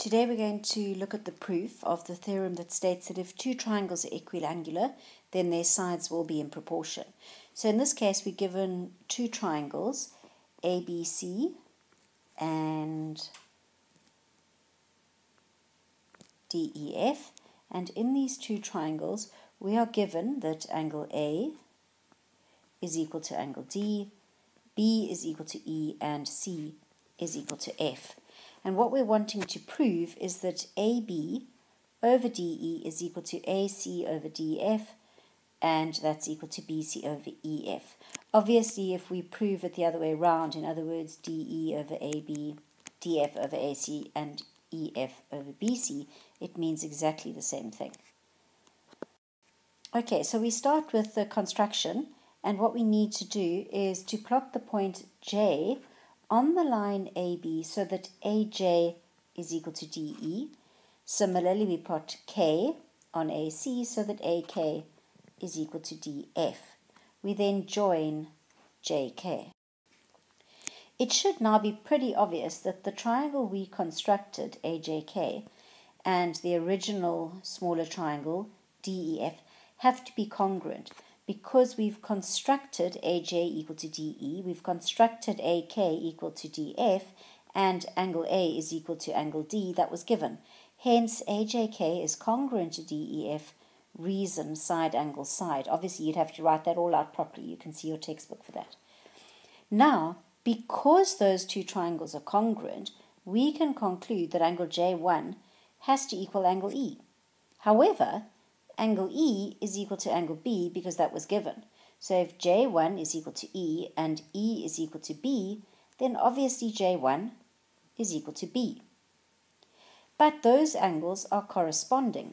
Today we're going to look at the proof of the theorem that states that if two triangles are equiangular, then their sides will be in proportion. So in this case, we're given two triangles, ABC and DEF, and in these two triangles, we are given that angle A is equal to angle D, B is equal to E, and C is equal to F. And what we're wanting to prove is that AB over DE is equal to AC over DF, and that's equal to BC over EF. Obviously, if we prove it the other way around, in other words, DE over AB, DF over AC, and EF over BC, it means exactly the same thing. Okay, so we start with the construction, and what we need to do is to plot the point J on the line AB so that AJ is equal to DE. Similarly, we plot K on AC so that AK is equal to DF. We then join JK. It should now be pretty obvious that the triangle we constructed, AJK, and the original smaller triangle, DEF, have to be congruent. Because we've constructed AJ equal to DE, we've constructed AK equal to DF, and angle A is equal to angle D that was given. Hence, AJK is congruent to DEF, reason side angle side. Obviously, you'd have to write that all out properly. You can see your textbook for that. Now, because those two triangles are congruent, we can conclude that angle J1 has to equal angle E. However, angle E is equal to angle B because that was given. So if J1 is equal to E and E is equal to B, then obviously J1 is equal to B. But those angles are corresponding.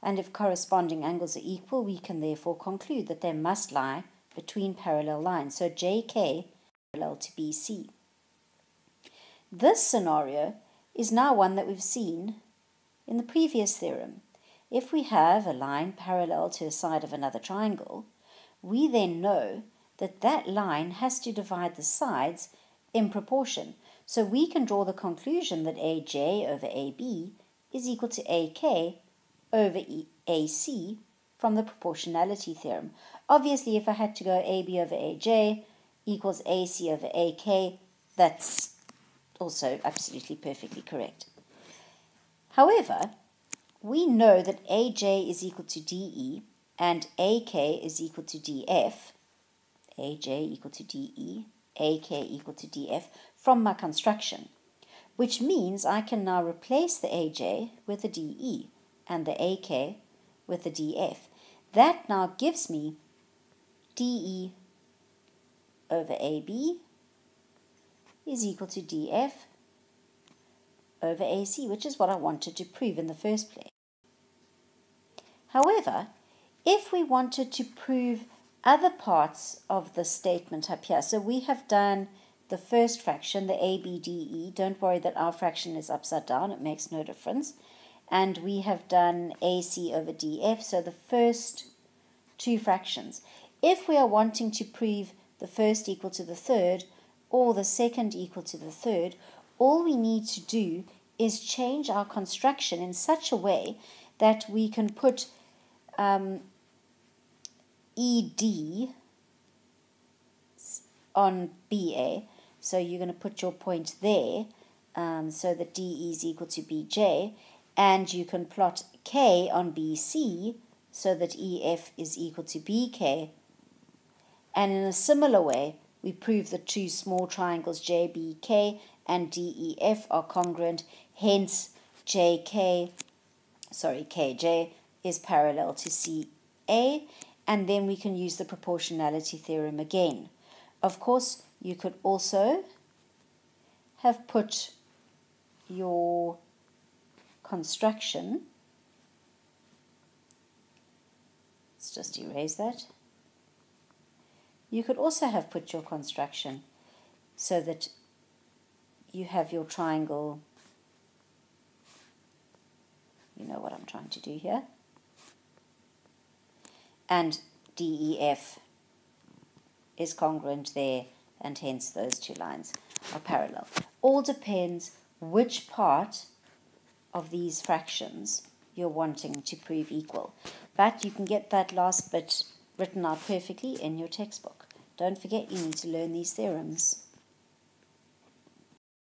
And if corresponding angles are equal, we can therefore conclude that they must lie between parallel lines. So JK parallel to BC. This scenario is now one that we've seen in the previous theorem. If we have a line parallel to a side of another triangle, we then know that that line has to divide the sides in proportion. So we can draw the conclusion that AJ over AB is equal to AK over AC from the proportionality theorem. Obviously, if I had to go AB over AJ equals AC over AK, that's also absolutely perfectly correct. However, we know that AJ is equal to DE and AK is equal to DF, AJ equal to DE, AK equal to DF, from my construction, which means I can now replace the AJ with the DE and the AK with the DF. That now gives me DE over AB is equal to DF over AC, which is what I wanted to prove in the first place. However, if we wanted to prove other parts of the statement up here, so we have done the first fraction, the ABDE. Don't worry that our fraction is upside down, it makes no difference. And we have done AC over DF, so the first two fractions. If we are wanting to prove the first equal to the third or the second equal to the third, all we need to do is change our construction in such a way that we can put ED on BA. So you're going to put your point there so that DE is equal to BJ, and you can plot K on BC so that EF is equal to BK. And in a similar way, we prove that two small triangles JBK and DEF are congruent, hence KJ is parallel to CA, and then we can use the proportionality theorem again. Of course, you could also have put your construction, let's just erase that. You could also have put your construction so that you have your triangle, you know what I'm trying to do here, and DEF is congruent there, and hence those two lines are parallel. All depends which part of these fractions you're wanting to prove equal. But you can get that last bit written out perfectly in your textbook. Don't forget, you need to learn these theorems.